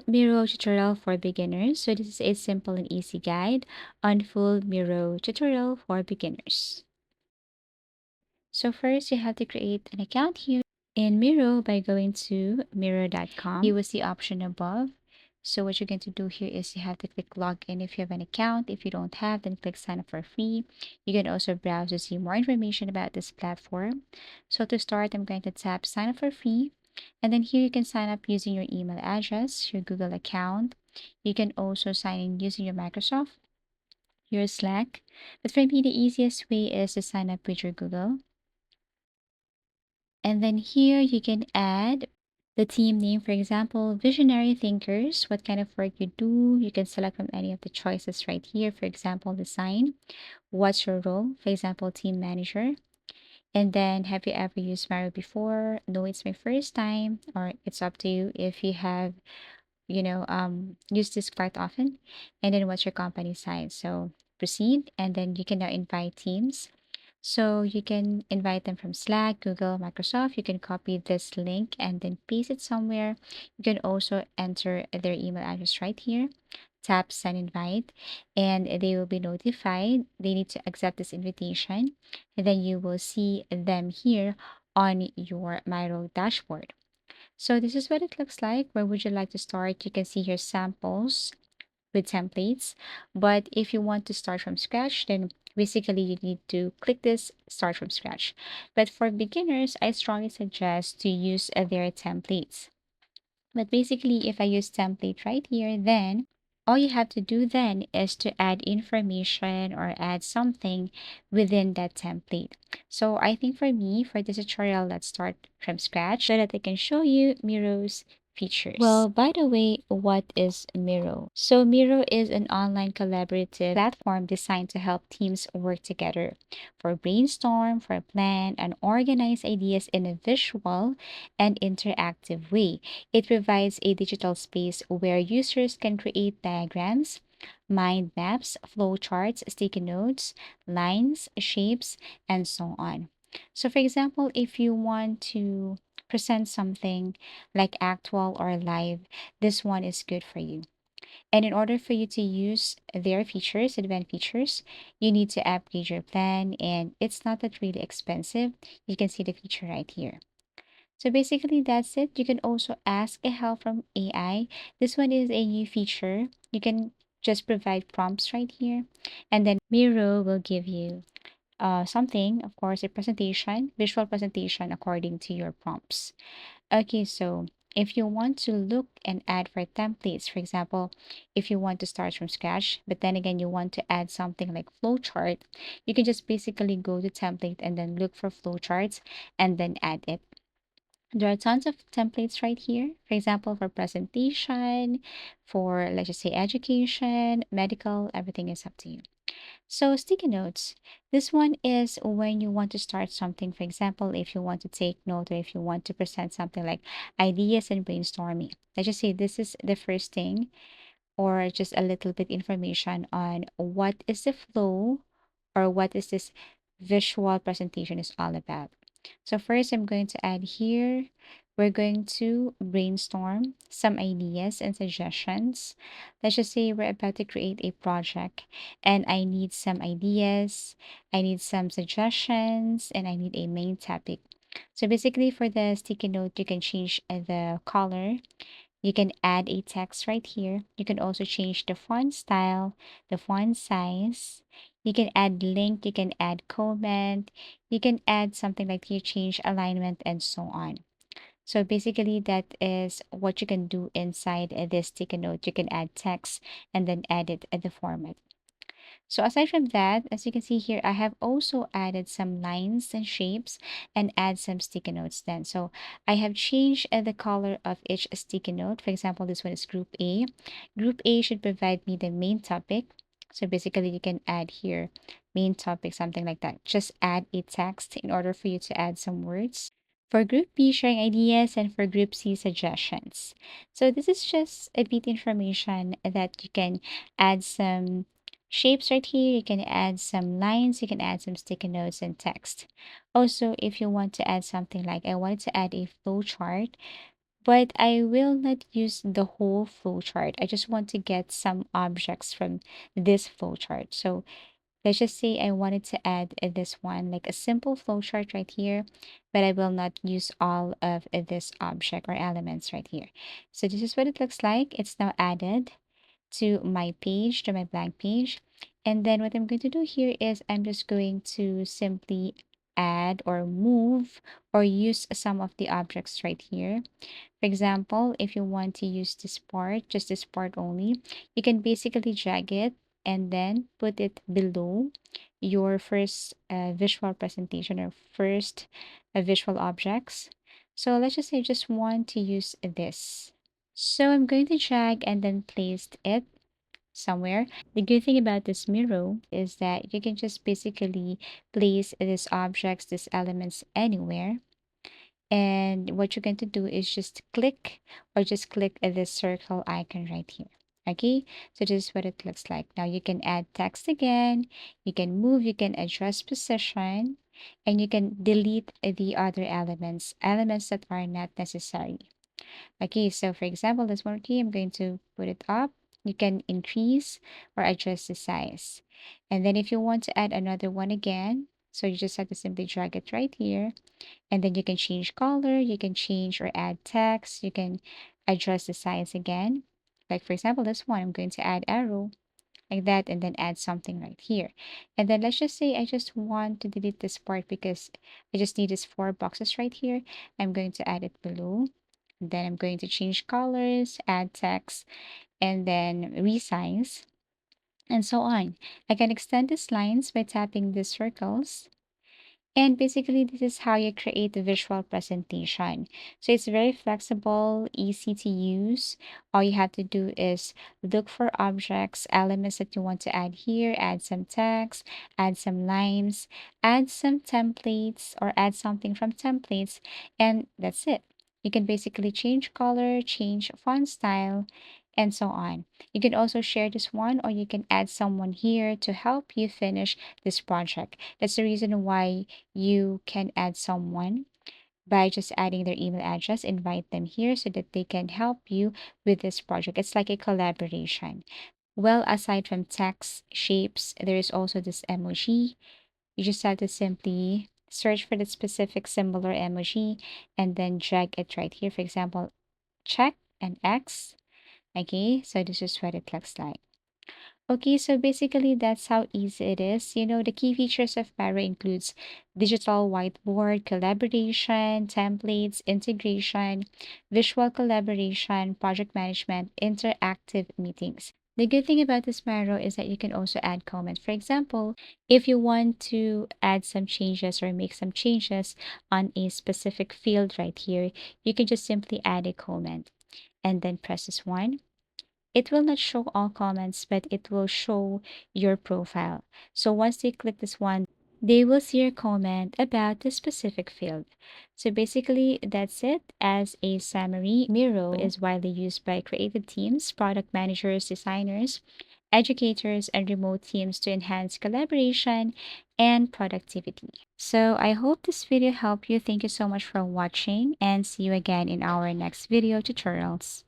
Miro tutorial for beginners. So this is a simple and easy guide on full Miro tutorial for beginners. So first you have to create an account here in Miro by going to miro.com. You will see option above. So what you're going to do here is you have to click login if you have an account. If you don't have, then click sign up for free. You can also browse to see more information about this platform. So to start, I'm going to tap sign up for free. And then here you can sign up using your email address, your Google account. You can also sign in using your Microsoft, your Slack. But for me, the easiest way is to sign up with your Google. And then here you can add the team name, for example, Visionary Thinkers, what kind of work you do. You can select from any of the choices right here. For example, design. What's your role? For example, team manager. And then, have you ever used Miro before? No, it's my first time, or it's up to you if you have, used this quite often. And then, what's your company size? So, proceed, and then you can now invite teams. So you can invite them from Slack, Google, Microsoft. You can copy this link and then paste it somewhere. You can also enter their email address right here. Tap send invite and they will be notified. They need to accept this invitation. And then you will see them here on your Miro dashboard. So this is what it looks like. Where would you like to start? You can see here samples with templates. But if you want to start from scratch, then basically you need to click this start from scratch. But for beginners, I strongly suggest to use their templates. But basically, if I use template right here, then all you have to do then is to add information or add something within that template. So I think for me, for this tutorial, let's start from scratch so that I can show you Miro's features. Well, by the way, what is Miro? So Miro is an online collaborative platform designed to help teams work together for brainstorm, for plan, and organize ideas in a visual and interactive way. It provides a digital space where users can create diagrams, mind maps, flowcharts, sticky notes, lines, shapes, and so on. So, for example, if you want to present something like actual or live, this one is good for you. And in order for you to use their features, advanced features, you need to upgrade your plan, and it's not that really expensive. You can see the feature right here. So basically, that's it. You can also ask a help from AI. This one is a new feature. You can just provide prompts right here, and then Miro will give you something, of course, a presentation, visual presentation according to your prompts. Okay, so if you want to look and add for templates, for example, if you want to start from scratch, but then again, you want to add something like flowchart, you can just basically go to template and then look for flowcharts and then add it. There are tons of templates right here. For example, for presentation, for let's just say education, medical, everything is up to you. So sticky notes. This one is when you want to start something. For example, if you want to take note or if you want to present something like ideas and brainstorming. Let's just say this is the first thing or just a little bit information on what is the flow or what is this visual presentation is all about. So first I'm going to add here, we're going to brainstorm some ideas and suggestions. Let's just say we're about to create a project and I need some ideas, I need some suggestions, and I need a main topic. So basically for the sticky note, you can change the color. You can add a text right here. You can also change the font style, the font size. You can add link, you can add comment, you can add something like here, change alignment, and so on. So basically, that is what you can do inside this sticky note. You can add text and then edit the format. So aside from that, as you can see here, I have also added some lines and shapes and add some sticky notes then. So I have changed the color of each sticky note. For example, this one is group A. Group A should provide me the main topic. So basically you can add here main topic, something like that. Just add a text in order for you to add some words. For group B, sharing ideas, and for group C, suggestions. So this is just a bit information that you can add some shapes right here. You can add some lines, you can add some sticky notes and text. Also, if you want to add something like I wanted to add a flow chart, but I will not use the whole flowchart. I just want to get some objects from this flowchart. So let's just say I wanted to add this one, like a simple flowchart right here, but I will not use all of this object or elements right here. So this is what it looks like. It's now added to my page, to my blank page. And then what I'm going to do here is I'm just going to simply add or move or use some of the objects right here. For example, if you want to use this part, just this part only, you can basically drag it and then put it below your first visual presentation or first visual objects. So let's just say I just want to use this. So I'm going to drag and then place it somewhere. The good thing about this Miro is that you can just basically place these objects, these elements anywhere. And what you're going to do is just click or just click at this circle icon right here. Okay, so this is what it looks like. Now you can add text again, you can move, you can adjust position, and you can delete the other elements that are not necessary. Okay, so for example, this one key, I'm going to put it up. You can increase or adjust the size. And then if you want to add another one again, so you just have to simply drag it right here. And then you can change color, you can change or add text, you can adjust the size again. Like for example, this one, I'm going to add arrow like that and then add something right here. And then let's just say I just want to delete this part because I just need these four boxes right here. I'm going to add it below. Then I'm going to change colors, add text, and then resize, and so on. I can extend these lines by tapping these circles. And basically, this is how you create a visual presentation. So it's very flexible, easy to use. All you have to do is look for objects, elements that you want to add here, add some text, add some lines, add some templates, or add something from templates, and that's it. You can basically change color, change font style, and so on. You can also share this one, or you can add someone here to help you finish this project. That's the reason why you can add someone by just adding their email address, invite them here so that they can help you with this project. It's like a collaboration. Well, aside from text, shapes, there is also this emoji. You just have to simply search for the specific symbol or emoji and then drag it right here. For example, check and X. Okay, so this is what it looks like. Okay, so basically that's how easy it is. You know, the key features of Miro includes digital whiteboard, collaboration, templates, integration, visual collaboration, project management, interactive meetings. The good thing about this Miro is that you can also add comments. For example, if you want to add some changes or make some changes on a specific field right here, you can just simply add a comment and then press this one. It will not show all comments, but it will show your profile. So once they click this one, they will see your comment about the specific field. So basically, that's it. As a summary, Miro is widely used by creative teams, product managers, designers, educators, and remote teams to enhance collaboration and productivity. So I hope this video helped you. Thank you so much for watching and see you again in our next video tutorials.